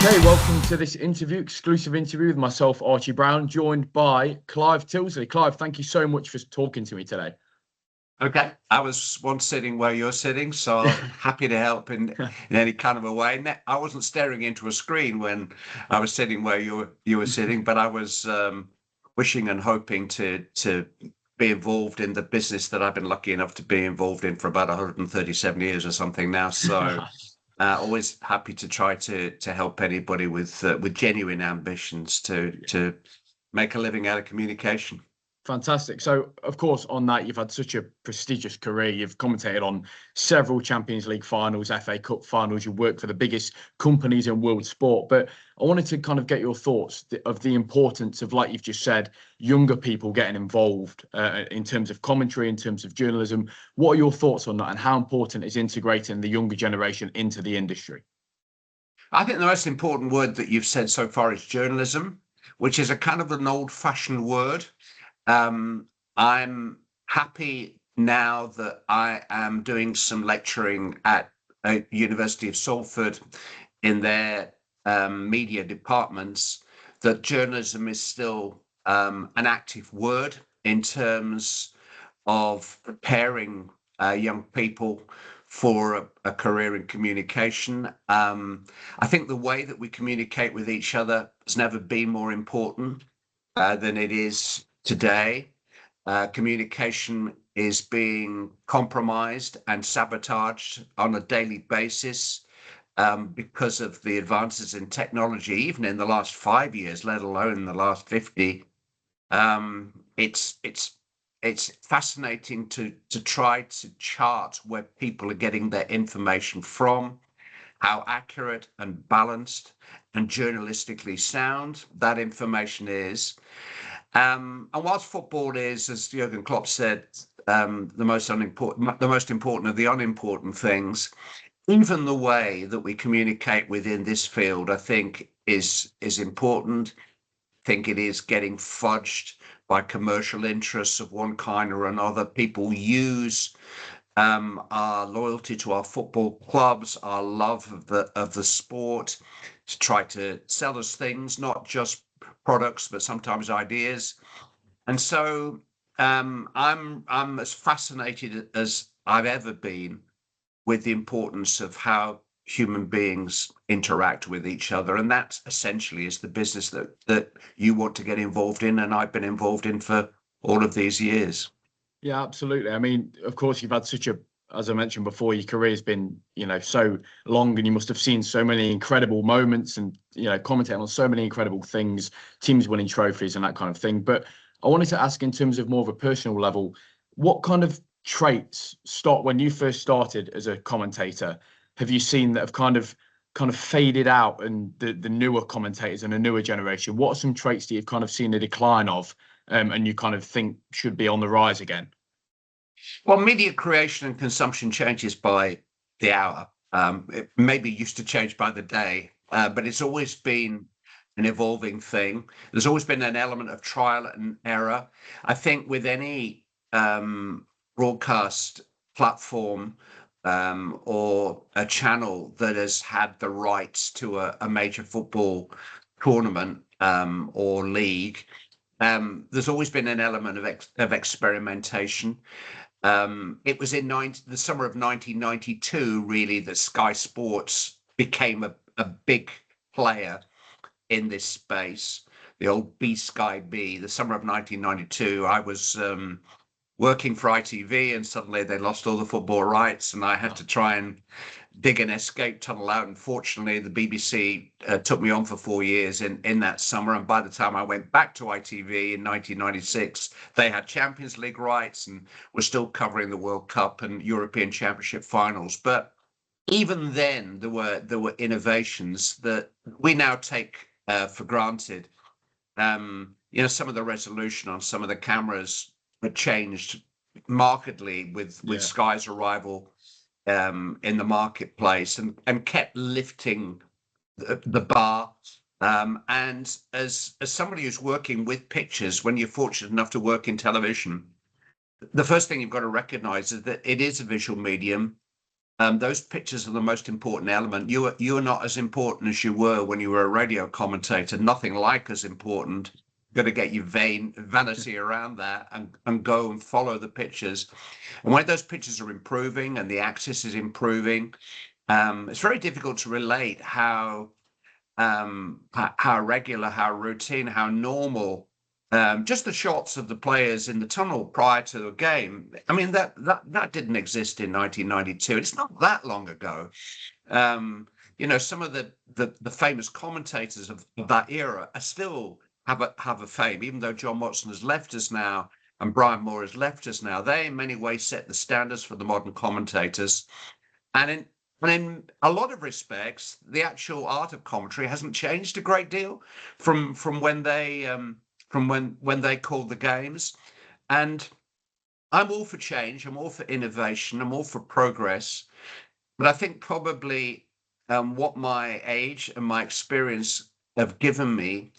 Okay, welcome to this exclusive interview with myself, Archie Brown, joined by Clive Tyldesley. Clive, thank you so much for talking to me today. Okay, I was once sitting where you're sitting, so happy to help in any kind of a way. I wasn't staring into a screen when I was sitting where you were sitting, but I was wishing and hoping to be involved in the business that I've been lucky enough to be involved in for about 137 years or something now. So always happy to try to help anybody with genuine ambitions to make a living out of communication. Fantastic. So, of course, on that, you've had such a prestigious career. You've commentated on several Champions League finals, FA Cup finals. You work for the biggest companies in world sport. But I wanted to kind of get your thoughts of the importance of, like you've just said, younger people getting involved in terms of commentary, in terms of journalism. What are your thoughts on that, and how important is integrating the younger generation into the industry? I think the most important word that you've said so far is journalism, which is a kind of an old-fashioned word. I'm happy now that I am doing some lecturing at University of Salford in their media departments, that journalism is still an active word in terms of preparing young people for a career in communication. I think the way that we communicate with each other has never been more important than it is today. Communication is being compromised and sabotaged on a daily basis because of the advances in technology, even in the last 5 years, let alone in the last 50. It's fascinating to try to chart where people are getting their information from, how accurate and balanced and journalistically sound that information is. And whilst football is, as Jurgen Klopp said, the most important of the unimportant things, even the way that we communicate within this field, I think, is important. I think it is getting fudged by commercial interests of one kind or another. People use our loyalty to our football clubs, our love of the sport, to try to sell us things, not just products, but sometimes ideas. And so I'm as fascinated as I've ever been with the importance of how human beings interact with each other. And that essentially is the business that you want to get involved in, and I've been involved in for all of these years. Yeah, absolutely. I mean, of course, you've had such a, as I mentioned before, your career's been, so long, and you must have seen so many incredible moments and, commentating on so many incredible things, teams winning trophies and that kind of thing. But I wanted to ask, in terms of more of a personal level, what kind of traits start when you first started as a commentator, have you seen that have kind of faded out, and the newer commentators and a newer generation? What are some traits that you've kind of seen a decline of, and you kind of think should be on the rise again? Well, media creation and consumption changes by the hour. It maybe used to change by the day, but it's always been an evolving thing. There's always been an element of trial and error. I think with any broadcast platform or a channel that has had the rights to a major football tournament or league, there's always been an element of experimentation. It was in the summer of 1992, really, that Sky Sports became a big player in this space. The old B Sky B, the summer of 1992, I was working for ITV, and suddenly they lost all the football rights, and I had to try and dig an escape tunnel out. And fortunately, the BBC took me on for 4 years in that summer. And by the time I went back to ITV in 1996, they had Champions League rights and were still covering the World Cup and European Championship finals. But even then, there were innovations that we now take for granted. Some of the resolution on some of the cameras had changed markedly with Yeah. Sky's arrival in the marketplace, and kept lifting the bar. And as somebody who's working with pictures, when you're fortunate enough to work in television, the first thing you've got to recognize is that it is a visual medium. Those pictures are the most important element. You are not as important as you were when you were a radio commentator. Nothing like as important. Got to get your vanity around that and go and follow the pictures. And when those pictures are improving and the axis is improving, it's very difficult to relate how regular, how routine, how normal. Just the shots of the players in the tunnel prior to the game. I mean, that didn't exist in 1992. It's not that long ago. Some of the famous commentators of that era are still have a fame, even though John Watson has left us now and Brian Moore has left us now. They in many ways set the standards for the modern commentators, and in a lot of respects, the actual art of commentary hasn't changed a great deal from when they when they called the games. And I'm all for change. I'm all for innovation. I'm all for progress. But I think probably what my age and my experience have given me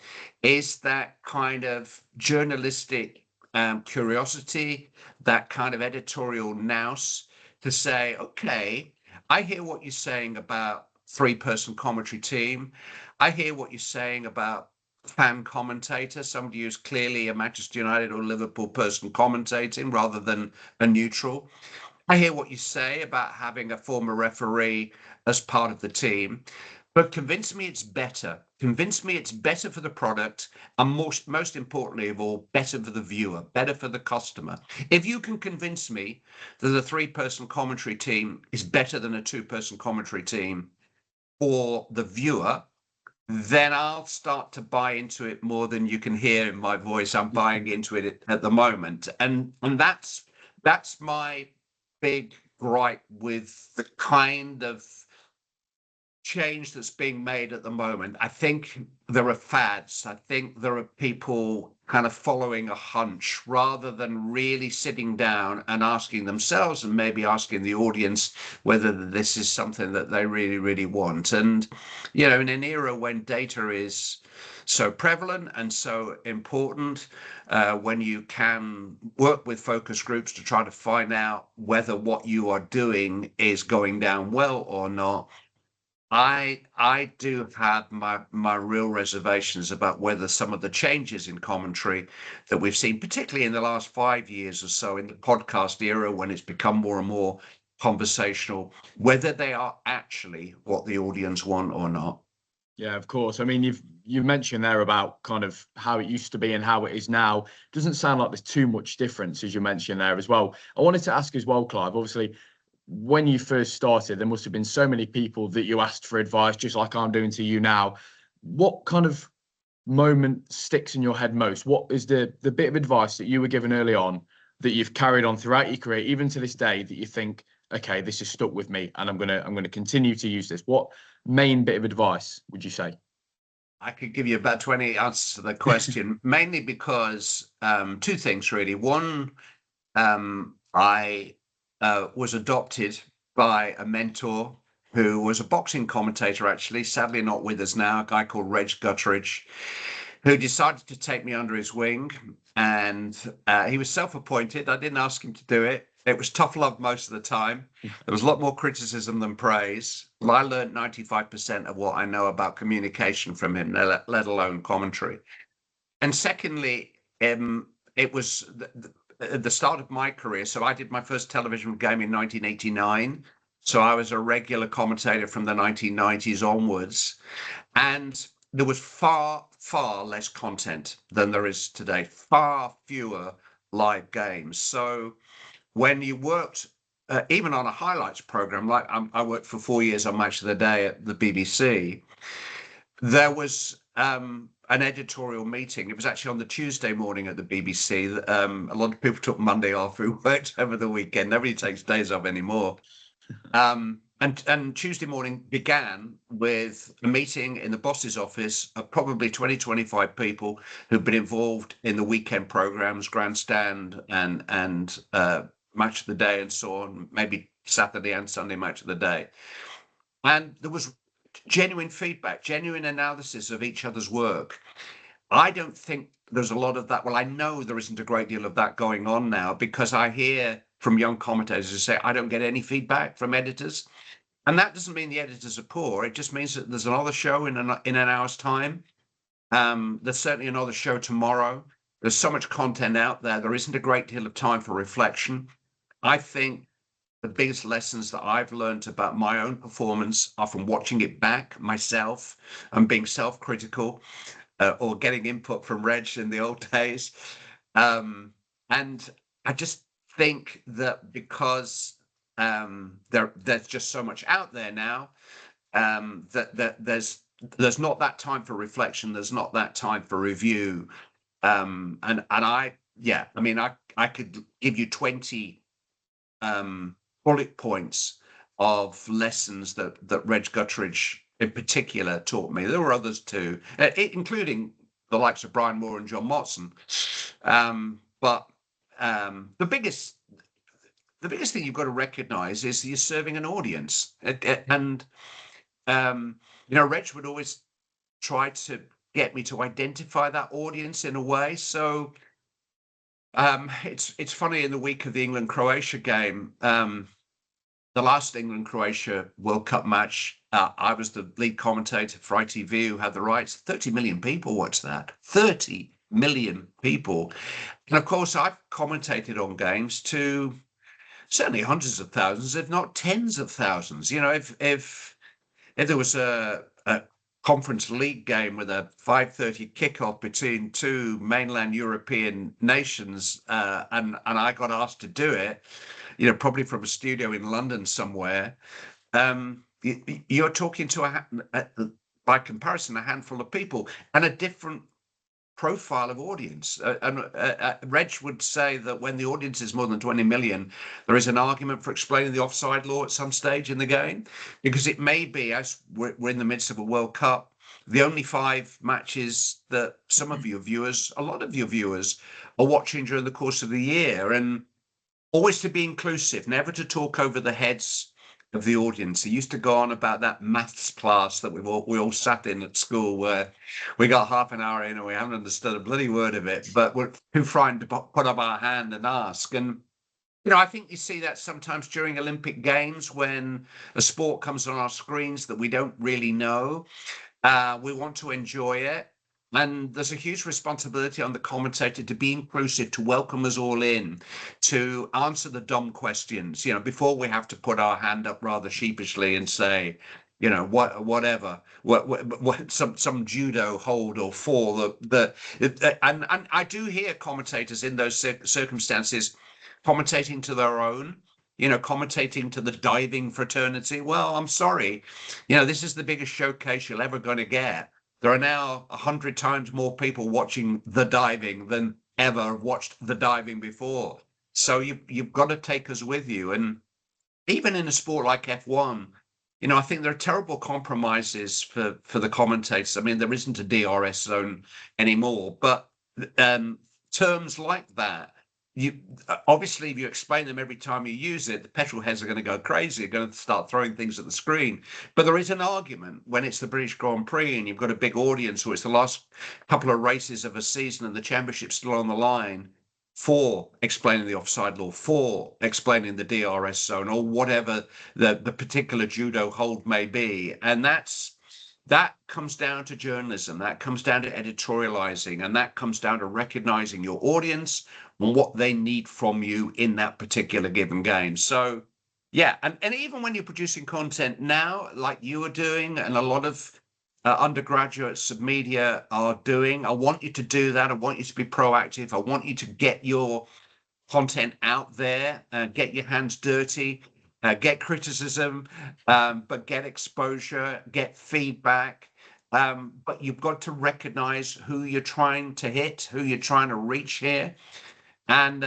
is that kind of journalistic curiosity, that kind of editorial nous to say, okay, I hear what you're saying about three-person commentary team. I hear what you're saying about fan commentator, somebody who's clearly a Manchester United or Liverpool person commentating rather than a neutral. I hear what you say about having a former referee as part of the team, but convince me it's better. Convince me it's better for the product, and most importantly of all, better for the viewer, better for the customer. If you can convince me that a three-person commentary team is better than a two-person commentary team for the viewer, then I'll start to buy into it more than you can hear in my voice. I'm buying into it at the moment, and that's my big gripe with the kind of change that's being made at the moment. I think there are fads. I think there are people kind of following a hunch rather than really sitting down and asking themselves and maybe asking the audience whether this is something that they really, really want. And, in an era when data is so prevalent and so important, when you can work with focus groups to try to find out whether what you are doing is going down well or not, I do have my real reservations about whether some of the changes in commentary that we've seen, particularly in the last 5 years or so in the podcast era, when it's become more and more conversational, whether they are actually what the audience want or not. Yeah, of course. I mean, you mentioned there about kind of how it used to be and how it is now. Doesn't sound like there's too much difference, as you mentioned there as well. I wanted to ask as well, Clive, obviously, when you first started, there must have been so many people that you asked for advice, just like I'm doing to you now. What kind of moment sticks in your head most? What is the bit of advice that you were given early on that you've carried on throughout your career, even to this day, that you think, okay, this has stuck with me and I'm gonna continue to use this? What main bit of advice would you say? I could give you about 20 answers to the question, mainly because two things really. One, I was adopted by a mentor who was a boxing commentator, actually, sadly not with us now, a guy called Reg Gutteridge, who decided to take me under his wing. And he was self-appointed. I didn't ask him to do it. It was tough love most of the time. There was a lot more criticism than praise. Well, I learned 95% of what I know about communication from him, let alone commentary. And secondly, it was at the start of my career. So I did my first television game in 1989. So I was a regular commentator from the 1990s onwards. And there was far, far less content than there is today, far fewer live games. So when you worked, even on a highlights program, like I worked for 4 years on Match of the Day at the BBC, there was an editorial meeting. It was actually on the Tuesday morning at the BBC. A lot of people took Monday off who worked over the weekend. Nobody takes days off anymore. And Tuesday morning began with a meeting in the boss's office of probably 20-25 people who've been involved in the weekend programs, Grandstand and Match of the Day and so on, maybe Saturday and Sunday Match of the Day. And there was genuine feedback, genuine analysis of each other's work. I don't think there's a lot of that. Well, I know there isn't a great deal of that going on now, because I hear from young commentators who say, I don't get any feedback from editors. And that doesn't mean the editors are poor. It just means that there's another show in an hour's time. There's certainly another show tomorrow. There's so much content out there. There isn't a great deal of time for reflection. I think the biggest lessons that I've learned about my own performance are from watching it back myself and being self-critical, or getting input from Reg in the old days. And I just think that because there's just so much out there now, that there's not that time for reflection. There's not that time for review. And I mean, I could give you 20 bullet points of lessons that Reg Guttridge in particular taught me. There were others too, including the likes of Brian Moore and John Motson. But the biggest thing you've got to recognize is you're serving an audience. And Reg would always try to get me to identify that audience in a way. So it's funny, in the week of the England-Croatia game, the last England-Croatia World Cup match, I was the lead commentator for ITV, who had the rights. 30 million people watched that. 30 million people. And of course, I've commentated on games to certainly hundreds of thousands, if not tens of thousands. If there was a Conference League game with a 5:30 kickoff between two mainland European nations, and I got asked to do it, probably from a studio in London somewhere, you're talking to by comparison, a handful of people and a different profile of audience. Reg would say that when the audience is more than 20 million, there is an argument for explaining the offside law at some stage in the game, because it may be, as we're in the midst of a World Cup, the only 5 matches that some of your viewers, a lot of your viewers, are watching during the course of the year. And always to be inclusive, never to talk over the heads of the audience. He used to go on about that maths class that we all sat in at school, where we got half an hour in and we haven't understood a bloody word of it, but we're too frightened to put up our hand and ask. And I think you see that sometimes during Olympic Games, when a sport comes on our screens that we don't really know. We want to enjoy it. And there's a huge responsibility on the commentator to be inclusive, to welcome us all in, to answer the dumb questions, before we have to put our hand up rather sheepishly and say, whatever, some judo hold or fall. And I do hear commentators in those circumstances commentating to their own, commentating to the diving fraternity. Well, I'm sorry, this is the biggest showcase you're ever going to get. There are now 100 times more people watching the diving than ever watched the diving before. So you've got to take us with you. And even in a sport like F1, I think there are terrible compromises for the commentators. I mean, there isn't a DRS zone anymore, but terms like that, obviously, if you explain them every time you use it, the petrol heads are going to go crazy, are going to start throwing things at the screen. But there is an argument when it's the British Grand Prix and you've got a big audience, or it's the last couple of races of a season and the championship's still on the line, for explaining the offside law, for explaining the DRS zone, or whatever the particular judo hold may be. And that comes down to journalism, that comes down to editorializing, and that comes down to recognizing your audience and what they need from you in that particular given game. So, yeah, and even when you're producing content now, like you are doing, and a lot of undergraduates of media are doing, I want you to do that. I want you to be proactive. I want you to get your content out there, get your hands dirty, get criticism, but get exposure, get feedback. But you've got to recognize who you're trying to hit, who you're trying to reach here. And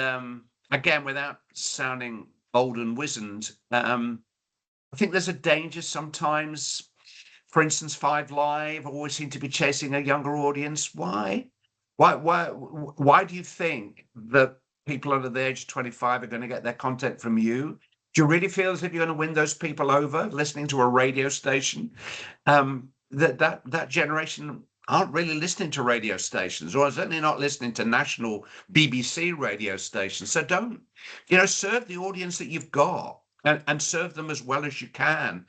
again, without sounding old and wizened, I think there's a danger sometimes. For instance, 5 Live always seem to be chasing a younger audience. Why? Why do you think that people under the age of 25 are going to get their content from you? Do you really feel as if you're going to win those people over listening to a radio station? That generation aren't really listening to radio stations, or certainly not listening to national BBC radio stations. So don't, serve the audience that you've got, and serve them as well as you can.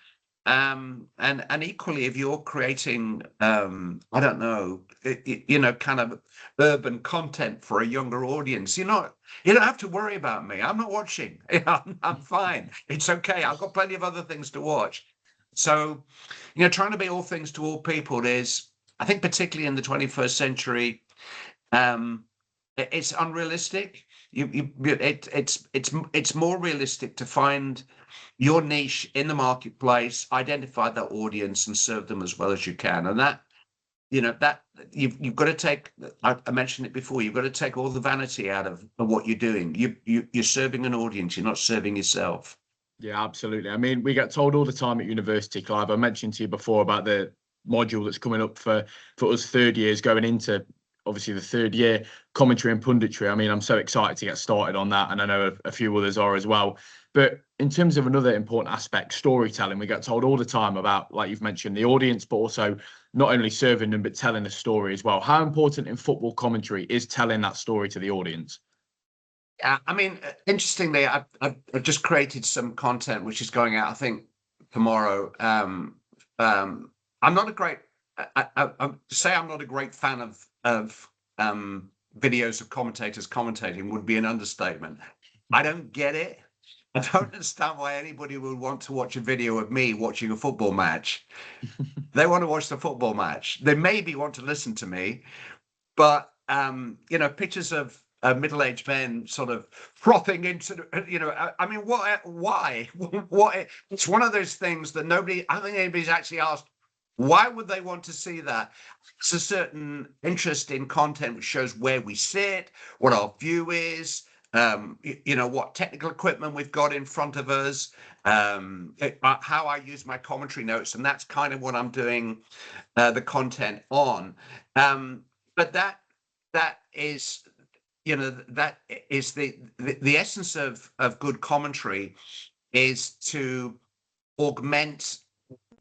And equally, if you're creating, I don't know, kind of urban content for a younger audience, you don't have to worry about me. I'm not watching. I'm fine. It's okay. I've got plenty of other things to watch. So, trying to be all things to all people is, I think, particularly in the 21st century, it's unrealistic. It's more realistic to find your niche in the marketplace, identify that audience, and serve them as well as you can. And that you've got to take. I mentioned it before. You've got to take all the vanity out of what you're doing. You're serving an audience. You're not serving yourself. Yeah, absolutely. I mean, we get told all the time at university, Clive. I mentioned to you before about the module that's coming up for us third years going into obviously the third year, commentary and punditry. I mean, I'm so excited to get started on that, and I know a few others are as well. But in terms of another important aspect, storytelling, we get told all the time about, like you've mentioned, the audience, but also not only serving them, but telling a story as well. How important in football commentary is telling that story to the audience? Yeah, I mean, interestingly, I've just created some content which is going out, I think, tomorrow. I'm not a great, I'm not a great fan of videos of commentators commentating would be an understatement. I don't get it. I don't understand why anybody would want to watch a video of me watching a football match. They want to watch the football match. They maybe want to listen to me, but pictures of middle-aged men sort of frothing into, I mean, why? What? It's one of those things that I don't think anybody's actually asked, why would they want to see that? It's a certain interest in content which shows where we sit, what our view is, what technical equipment we've got in front of us, how I use my commentary notes, and that's kind of what I'm doing the content on. But that is, that is the essence of good commentary, is to augment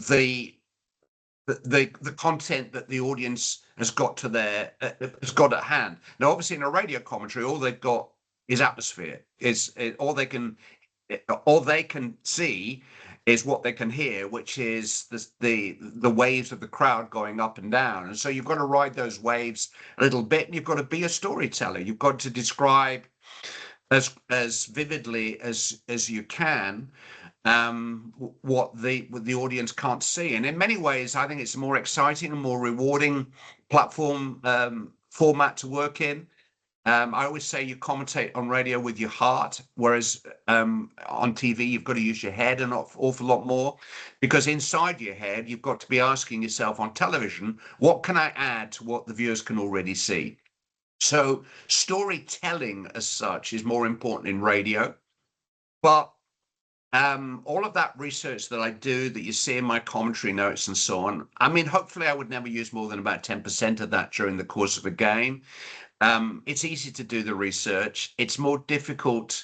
the content that the audience has got at hand. Now, obviously, in a radio commentary, all they've got is atmosphere. All they can see is what they can hear, which is the waves of the crowd going up and down. And so you've got to ride those waves a little bit, and you've got to be a storyteller. You've got to describe as vividly as you can what the audience can't see. And in many ways, I think it's a more exciting and more rewarding platform format to work in. I always say you commentate on radio with your heart, whereas on TV, you've got to use your head an awful lot more, because inside your head, you've got to be asking yourself on television, what can I add to what the viewers can already see? So storytelling as such is more important in radio. But all of that research that I do, that you see in my commentary notes and so on, I mean, hopefully I would never use more than about 10% of that during the course of a game. It's easy to do the research. It's more difficult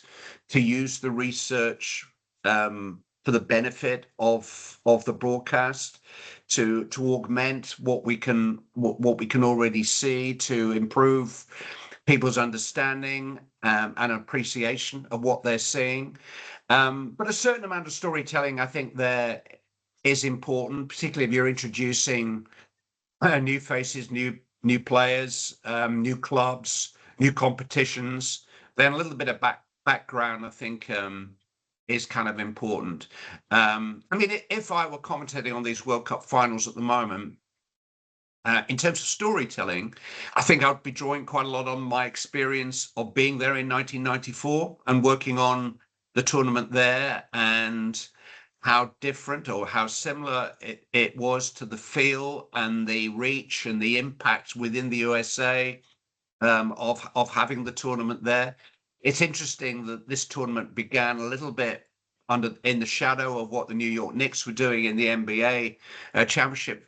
to use the research for the benefit of the broadcast, to augment what we can already see, to improve people's understanding and appreciation of what they're seeing. But a certain amount of storytelling, I think, there is important, particularly if you're introducing new faces, new players, new clubs, new competitions. Then a little bit of background, I think, is kind of important. I mean, if I were commentating on these World Cup finals at the moment, in terms of storytelling, I think I'd be drawing quite a lot on my experience of being there in 1994 and working on the tournament there, and how different or how similar it was to the feel and the reach and the impact within the USA of having the tournament there. It's interesting that this tournament began a little bit in the shadow of what the New York Knicks were doing in the NBA championship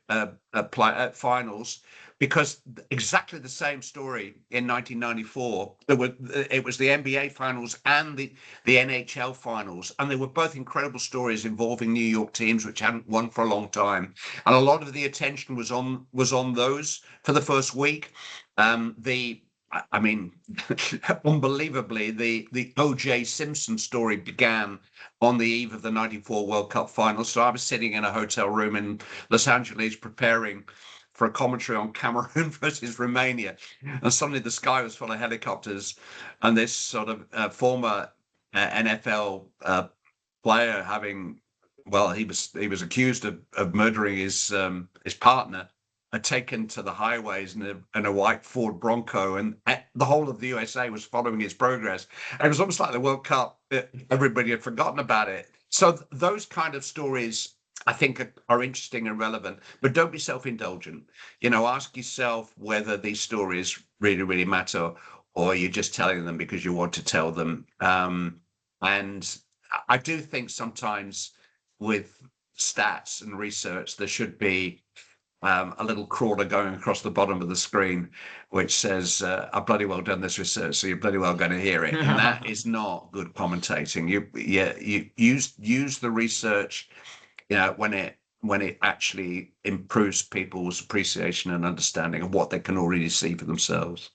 finals, because exactly the same story in 1994. It was the NBA finals and the NHL finals, and they were both incredible stories involving New York teams which hadn't won for a long time, and a lot of the attention was on those for the first week. I mean, unbelievably, the O.J. Simpson story began on the eve of the '94 World Cup final. So I was sitting in a hotel room in Los Angeles preparing for a commentary on Cameroon versus Romania, and suddenly the sky was full of helicopters, and this sort of former NFL player having, well, he was accused of murdering his partner, had taken to the highways in a white Ford Bronco, and the whole of the USA was following his progress. And it was almost like the World Cup, everybody had forgotten about it. So those kind of stories, I think, are interesting and relevant, but don't be self-indulgent. Ask yourself whether these stories really, really matter, or you're just telling them because you want to tell them. And I do think sometimes with stats and research, there should be a little crawler going across the bottom of the screen, which says, "I've bloody well done this research, so you're bloody well going to hear it." And that is not good commentating. You use the research, when it actually improves people's appreciation and understanding of what they can already see for themselves.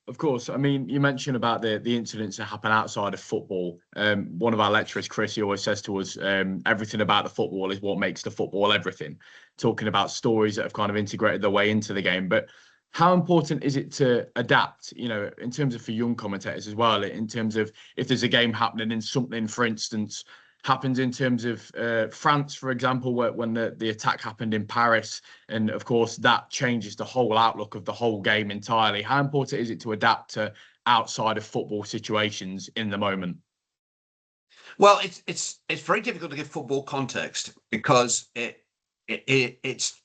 Of course. I mean, you mentioned about the incidents that happen outside of football. One of our lecturers, Chris, he always says to us, everything about the football is what makes the football everything. Talking about stories that have kind of integrated their way into the game. But how important is it to adapt, in terms of for young commentators as well, in terms of if there's a game happening in something, for instance, happens in terms of France, for example, when the attack happened in Paris. And of course, that changes the whole outlook of the whole game entirely. How important is it to adapt to outside of football situations in the moment? Well, it's very difficult to give football context because it's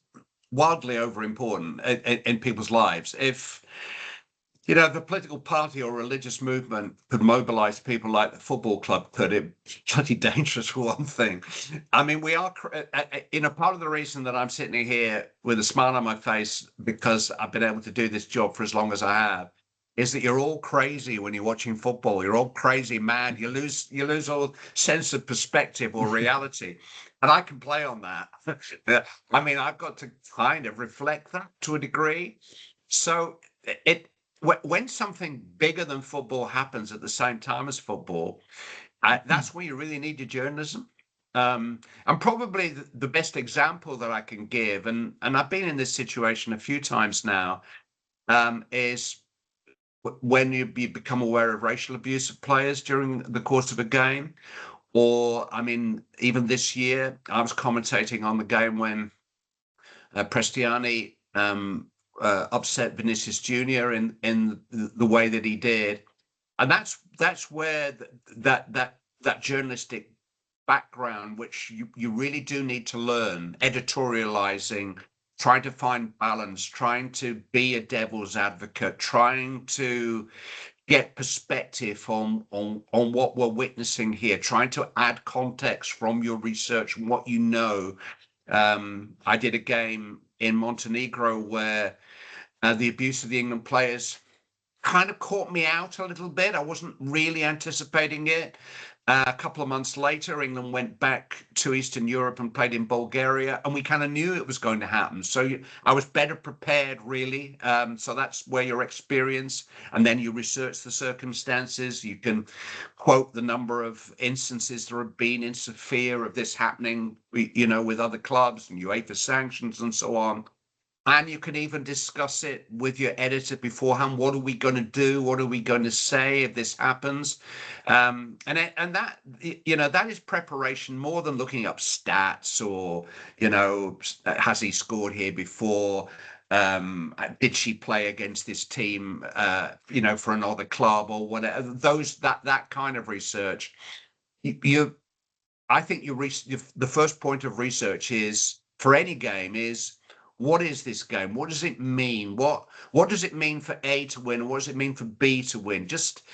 wildly over important in people's lives. If the political party or religious movement could mobilize people like the football club could, it's bloody dangerous for one thing. I mean, we are, part of the reason that I'm sitting here with a smile on my face because I've been able to do this job for as long as I have, is that you're all crazy when you're watching football. You're all crazy mad. You lose all sense of perspective or reality. And I can play on that. I mean, I've got to kind of reflect that to a degree. So when something bigger than football happens at the same time as football, that's where you really need your journalism. And probably the best example that I can give, and I've been in this situation a few times now, is when you become aware of racial abuse of players during the course of a game. Or, I mean, even this year, I was commentating on the game when Prestiani upset Vinicius Junior in the way that he did, and that's where that journalistic background, which you really do need to learn, editorializing, trying to find balance, trying to be a devil's advocate, trying to get perspective on what we're witnessing here, trying to add context from your research and what you know. I did a game in Montenegro where the abuse of the England players kind of caught me out a little bit. I wasn't really anticipating it. A couple of months later, England went back to Eastern Europe and played in Bulgaria, and we kind of knew it was going to happen. So I was better prepared, really. So that's where your experience, and then you research the circumstances. You can quote the number of instances there have been in Sofia of this happening, with other clubs and UEFA sanctions and so on. And you can even discuss it with your editor beforehand. What are we going to do? What are we going to say if this happens? And that that is preparation more than looking up stats or has he scored here before? Did she play against this team? For another club or whatever. That kind of research. I think the first point of research is for any game is, what is this game? What does it mean? What does it mean for A to win? What does it mean for B to win? Just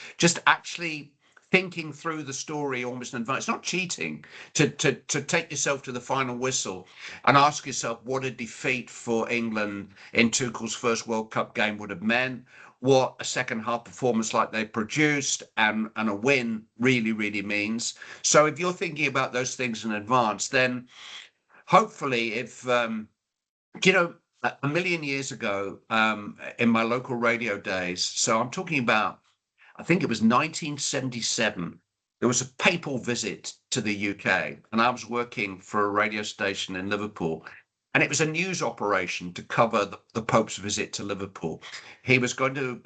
actually thinking through the story almost in advance. It's not cheating to take yourself to the final whistle and ask yourself what a defeat for England in Tuchel's first World Cup game would have meant, what a second half performance like they produced and a win really, really means. So if you're thinking about those things in advance, then hopefully if, you know, a million years ago in my local radio days, so I'm talking about, I think it was 1977. There was a papal visit to the UK, and I was working for a radio station in Liverpool. And it was a news operation to cover the Pope's visit to Liverpool. He was going to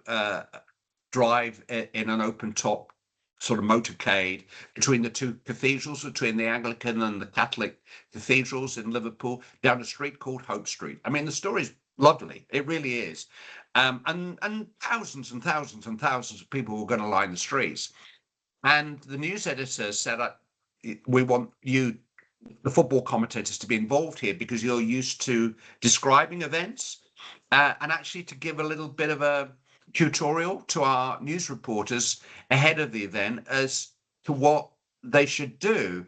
drive in an open top sort of motorcade between the two cathedrals, between the Anglican and the Catholic cathedrals in Liverpool, down a street called Hope Street. I mean, the story's lovely. It really is. And thousands and thousands and thousands of people were going to line the streets. And the news editor said, we want you, the football commentators, to be involved here because you're used to describing events and actually to give a little bit of a tutorial to our news reporters ahead of the event as to what they should do.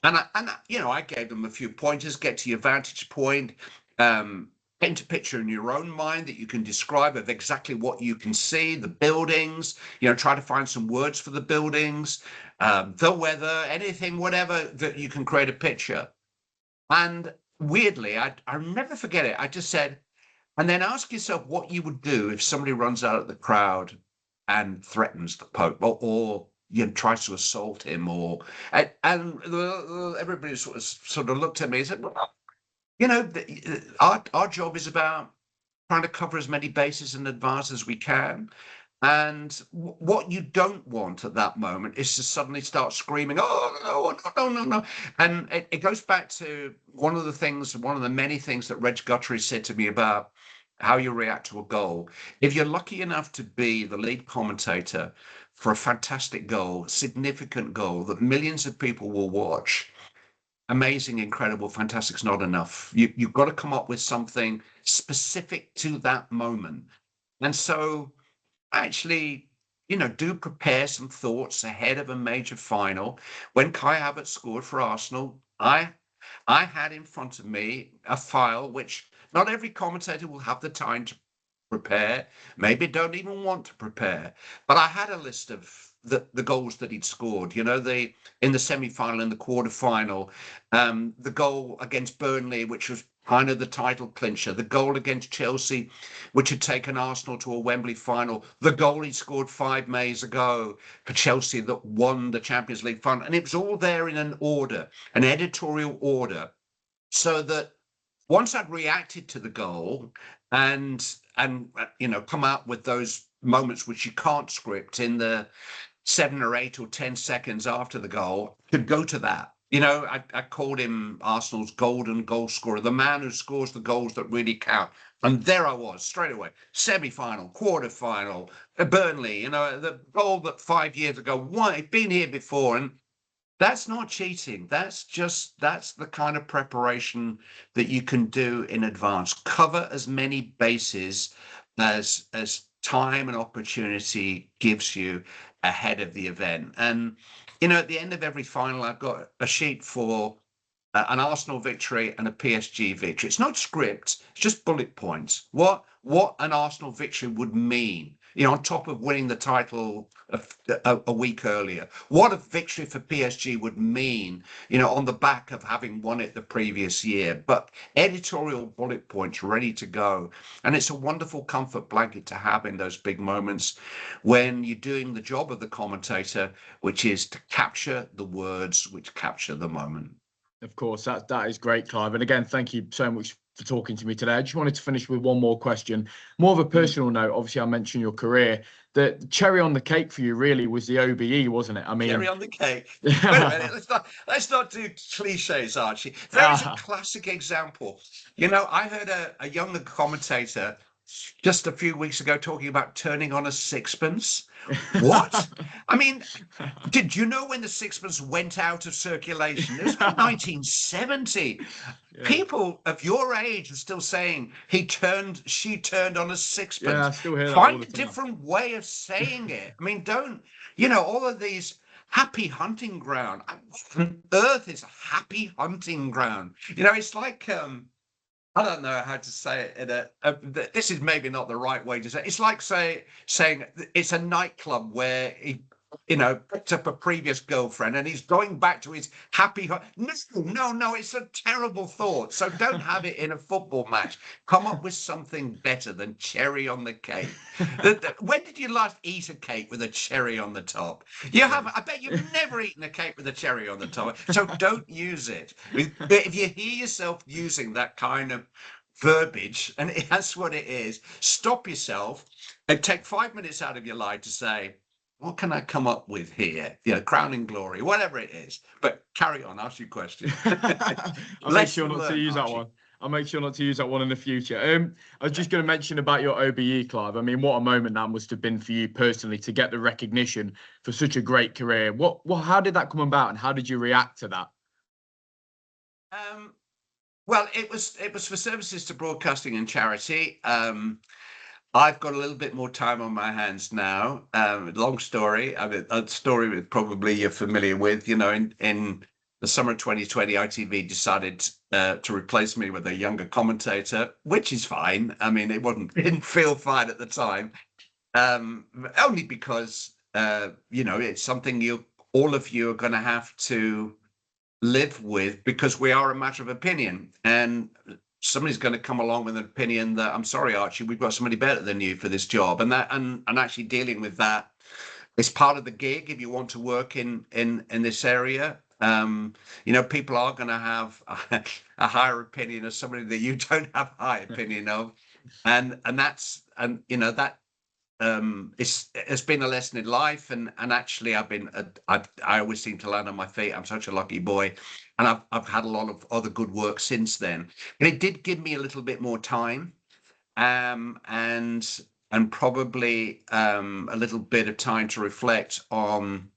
And I gave them a few pointers: get to your vantage point, paint a picture in your own mind that you can describe of exactly what you can see, the buildings, try to find some words for the buildings, the weather, anything, whatever that you can create a picture. And weirdly, I'll never forget it. I just said, and then ask yourself what you would do if somebody runs out of the crowd and threatens the Pope or tries to assault him, and everybody sort of looked at me and said, well, our job is about trying to cover as many bases in advance as we can. And what you don't want at that moment is to suddenly start screaming, oh, no. And it goes back to one of the many things that Reg Guthrie said to me about how you react to a goal. If you're lucky enough to be the lead commentator for a fantastic goal, significant goal that millions of people will watch, amazing, incredible, fantastic's not enough. You've got to come up with something specific to that moment. And so actually, do prepare some thoughts ahead of a major final. When Kai Havertz scored for Arsenal, I had in front of me a file which not every commentator will have the time to prepare, maybe don't even want to prepare, but I had a list of the goals that he'd scored, in the semi-final, in the quarter-final, the goal against Burnley, which was kind of the title clincher, the goal against Chelsea, which had taken Arsenal to a Wembley final, the goal he scored 5 Mays ago for Chelsea that won the Champions League final. And it was all there in an order, an editorial order, so that once I'd reacted to the goal and come out with those moments which you can't script in the 7 or 8 or 10 seconds after the goal, could go to that. I called him Arsenal's golden goal scorer, the man who scores the goals that really count. And there I was straight away, semi-final, quarter-final, Burnley, the goal that 5 years ago, why, been here before. And that's not cheating. That's the kind of preparation that you can do in advance. Cover as many bases as time and opportunity gives you ahead of the event. And at the end of every final, I've got a sheet for an Arsenal victory and a PSG victory. It's not script, it's just bullet points. What an Arsenal victory would mean, on top of winning the title a week earlier. What a victory for PSG would mean, on the back of having won it the previous year. But editorial bullet points ready to go. And it's a wonderful comfort blanket to have in those big moments when you're doing the job of the commentator, which is to capture the words which capture the moment. Of course, that is great, Clive. And again, thank you so much for talking to me today. I just wanted to finish with one more question, more of a personal note. Obviously, I mentioned your career. The cherry on the cake for you really was the OBE, wasn't it? I mean, cherry on the cake. Wait a minute, let's not do cliches, Archie. There is a classic example. I heard a younger commentator just a few weeks ago talking about turning on a sixpence. What? I mean, did you know when the sixpence went out of circulation? It was about 1970. Yeah. People of your age are still saying she turned on a Yeah, sixpence. I still hear that all Find the a time. different way of saying it. I mean, don't, all of these happy hunting ground. What on earth is a happy hunting ground? It's like, I don't know how to say it this is maybe not the right way to say it. It's like saying it's a nightclub where he, picked up a previous girlfriend and he's going back to his happy. No, it's a terrible thought. So don't have it in a football match. Come up with something better than cherry on the cake. When did you last eat a cake with a cherry on the top? You have. I bet you've never eaten a cake with a cherry on the top. So don't use it. If you hear yourself using that kind of verbiage, and that's what it is, stop yourself and take 5 minutes out of your life to say, what can I come up with here? Crowning glory, whatever it is. But carry on, ask your question. I'll make sure not to use that one. I'll make sure not to use that one in the future. I was just going to mention about your OBE, Clive. I mean, what a moment that must have been for you personally to get the recognition for such a great career. How did that come about, and how did you react to that? Well, it was for services to broadcasting and charity. I've got a little bit more time on my hands now. Long story. I mean, a story that probably you're familiar with. In the summer of 2020, ITV decided to replace me with a younger commentator, which is fine. I mean, didn't feel fine at the time, only because it's something all of you are going to have to live with, because we are a matter of opinion, and somebody's going to come along with an opinion that, I'm sorry, Archie, we've got somebody better than you for this job, and actually dealing with that is part of the gig if you want to work in this area. People are going to have a higher opinion of somebody that you don't have high opinion of, and that it's been a lesson in life, and actually I always seem to land on my feet. I'm such a lucky boy, and I've had a lot of other good work since then. And it did give me a little bit more time, and probably a little bit of time to reflect on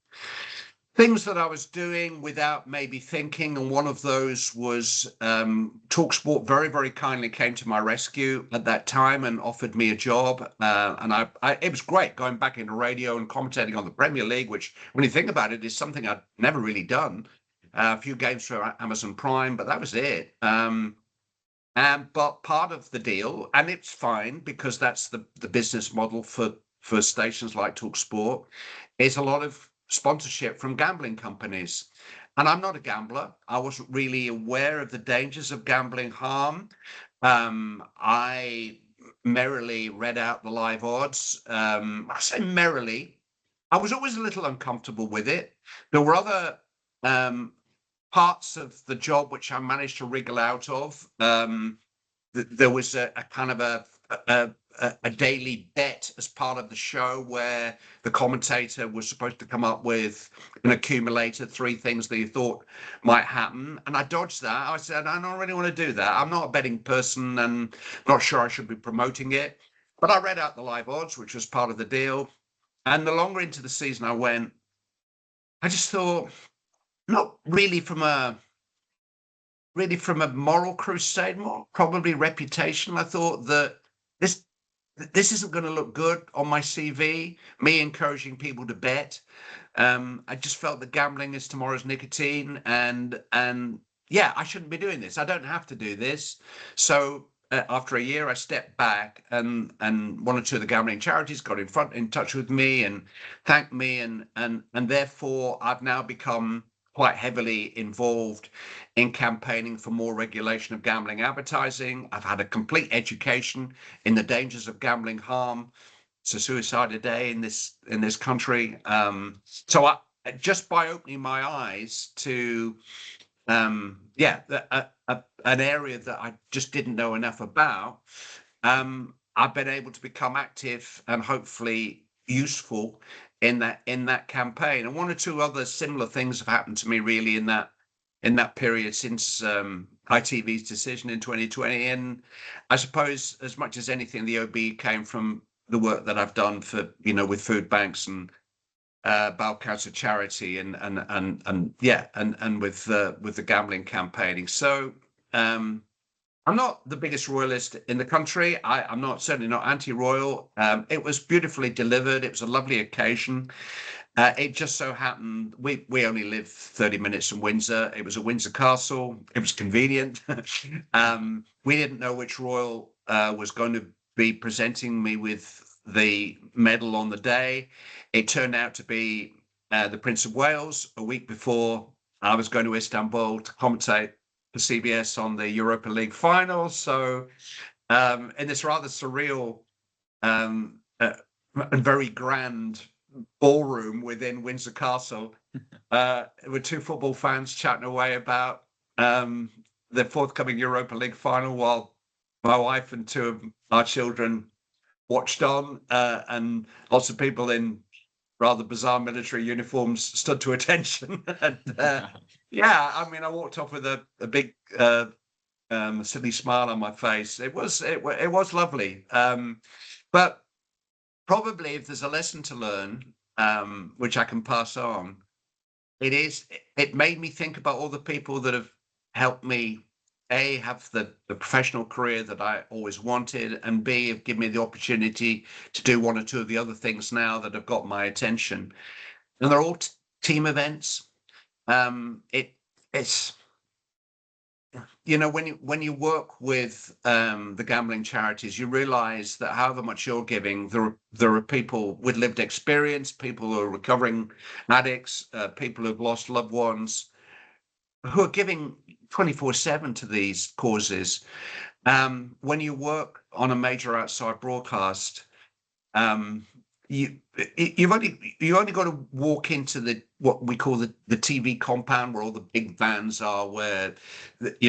things that I was doing without maybe thinking. And one of those was TalkSport very, very kindly came to my rescue at that time and offered me a job. And it was great going back into radio and commentating on the Premier League, which, when you think about it, is something I'd never really done. A few games for Amazon Prime, but that was it. But part of the deal, and it's fine because that's the business model for stations like TalkSport, is a lot of sponsorship from gambling companies. And I'm not a gambler. I wasn't really aware of the dangers of gambling harm. I merrily read out the live odds. I say merrily. I was always a little uncomfortable with it. There were other parts of the job which I managed to wriggle out of. There was a kind of a daily bet as part of the show where the commentator was supposed to come up with an accumulator, 3 things that he thought might happen. And I dodged that. I said, I don't really want to do that. I'm not a betting person and not sure I should be promoting it. But I read out the live odds, which was part of the deal. And the longer into the season I went, I just thought, not really from a moral crusade, more probably reputation. I thought that this isn't going to look good on my CV, me encouraging people to bet. I just felt that gambling is tomorrow's nicotine, and yeah, I shouldn't be doing this. I don't have to do this. So after a year, I stepped back, and 1 or 2 of the gambling charities got in touch with me and thanked me, and therefore I've now become quite heavily involved in campaigning for more regulation of gambling advertising. I've had a complete education in the dangers of gambling harm. It's a suicide a day in this country. So I, just by opening my eyes to an area that I just didn't know enough about, I've been able to become active and hopefully useful in that campaign. And 1 or 2 other similar things have happened to me really in that period since ITV's decision in 2020. And I suppose as much as anything, the OB came from the work that I've done for, with food banks and bowel cancer charity and with the gambling campaigning. So I'm not the biggest royalist in the country. I'm certainly not anti-royal. It was beautifully delivered. It was a lovely occasion. It just so happened we only live 30 minutes from Windsor. It was a Windsor Castle. It was convenient. We didn't know which royal was going to be presenting me with the medal on the day. It turned out to be the Prince of Wales. A week before, I was going to Istanbul to commentate for CBS on the Europa League final. So in this rather surreal and very grand ballroom within Windsor Castle, with two football fans chatting away about the forthcoming Europa League final, while my wife and two of our children watched on, and lots of people in rather bizarre military uniforms stood to attention. And yeah, I mean, I walked off with a big silly smile on my face. It was lovely. But probably if there's a lesson to learn, which I can pass on, it made me think about all the people that have helped me, A, have the professional career that I always wanted, and B, have given me the opportunity to do one or two of the other things now that have got my attention. And they're all team events. It's when you work with the gambling charities, you realize that however much you're giving, there are people with lived experience, people who are recovering addicts, people who've lost loved ones, who are giving 24/7 to these causes. When you work on a major outside broadcast, you've only got to walk into what we call the TV compound, where all the big vans are, where the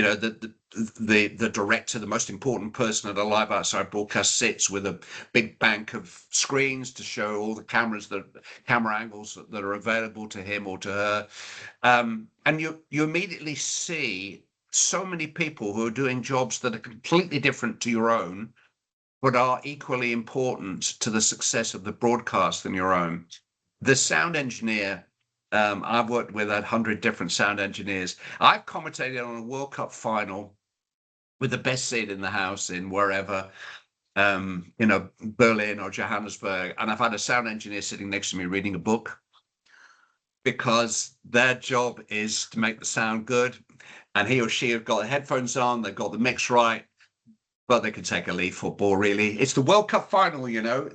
director, the most important person at a live outside broadcast, sits with a big bank of screens to show all the camera angles that are available to him or to her, and you immediately see so many people who are doing jobs that are completely different to your own, but are equally important to the success of the broadcast than your own. The sound engineer, I've worked with 100 different sound engineers. I've commentated on a World Cup final with the best seat in the house in wherever, Berlin or Johannesburg, and I've had a sound engineer sitting next to me reading a book, because their job is to make the sound good, and he or she have got the headphones on, they've got the mix right, but they could take a leaf football, really. It's the World Cup final,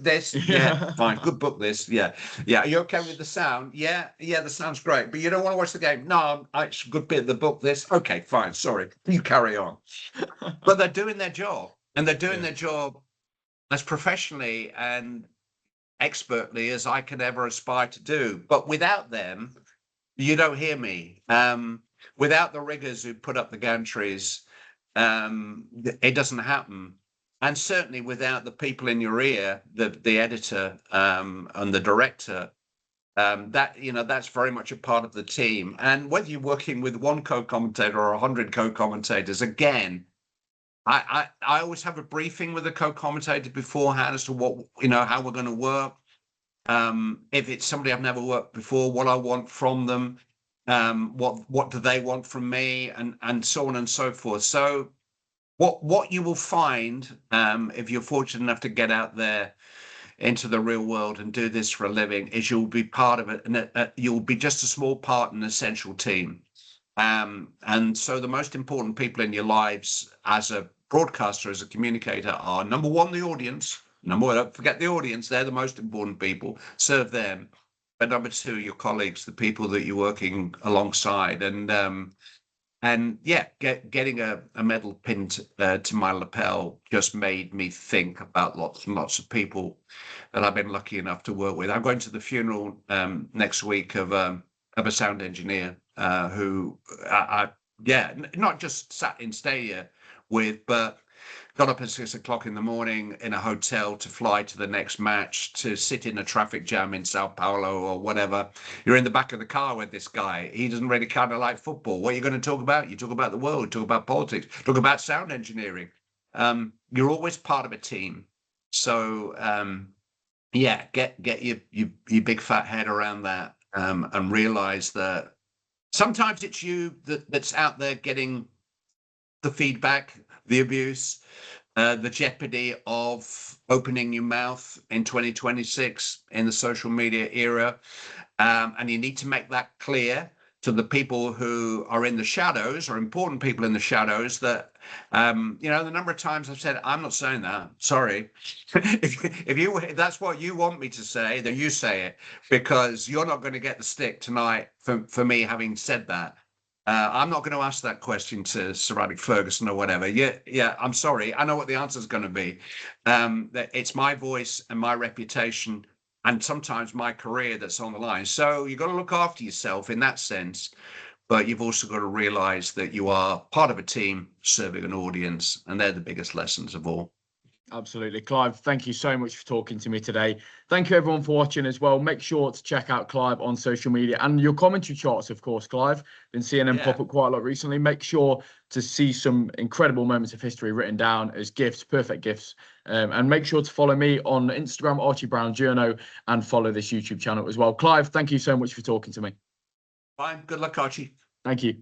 This, yeah, fine, good book. This, yeah. Are you okay with the sound? Yeah, the sound's great, but you don't want to watch the game? No, it's a good bit of the book. This, okay, fine, sorry, you carry on. But they're doing their job, and they're doing their job as professionally and expertly as I can ever aspire to do. But without them, you don't hear me. Without the riggers who put up the gantries, it doesn't happen. And certainly without the people in your ear, the editor and the director, that's very much a part of the team. And whether you're working with one co-commentator or 100 co-commentators, again, I always have a briefing with the co-commentator beforehand as to what, how we're going to work. If it's somebody I've never worked before, what I want from them, what do they want from me, and so on and so forth. So what you will find, if you're fortunate enough to get out there into the real world and do this for a living, is you'll be part of it, and you'll be just a small part in an essential team. And so the most important people in your lives as a broadcaster, as a communicator, are number one, the audience. Number one, don't forget the audience. They're the most important people. Serve them. But number two, your colleagues, the people that you're working alongside. And getting a medal pinned to my lapel just made me think about lots and lots of people that I've been lucky enough to work with. I'm going to the funeral next week of a sound engineer who I not just sat in stadia with, but got up at 6 o'clock in the morning in a hotel to fly to the next match, to sit in a traffic jam in Sao Paulo or whatever. You're in the back of the car with this guy. He doesn't really kind of like football. What are you going to talk about? You talk about the world, talk about politics, talk about sound engineering. You're always part of a team. So yeah, get your big fat head around that, and realize that sometimes it's you that's out there getting the feedback, the abuse, the jeopardy of opening your mouth in 2026 in the social media era. And you need to make that clear to the people who are in the shadows, or important people in the shadows, that, the number of times I've said, I'm not saying that, sorry. if that's what you want me to say, then you say it, because you're not going to get the stick tonight for me having said that. I'm not going to ask that question to Sir Alex Ferguson or whatever. Yeah, I'm sorry. I know what the answer is going to be. That it's my voice and my reputation and sometimes my career that's on the line. So you've got to look after yourself in that sense, but you've also got to realize that you are part of a team serving an audience, and they're the biggest lessons of all. Absolutely. Clive, thank you so much for talking to me today. Thank you everyone for watching as well. Make sure to check out Clive on social media and your commentary charts, of course, Clive. Been seeing them pop up quite a lot recently. Make sure to see some incredible moments of history written down as gifts, perfect gifts. And make sure to follow me on Instagram, Archie Brown Journo, and follow this YouTube channel as well. Clive, thank you so much for talking to me. Fine. Good luck, Archie. Thank you.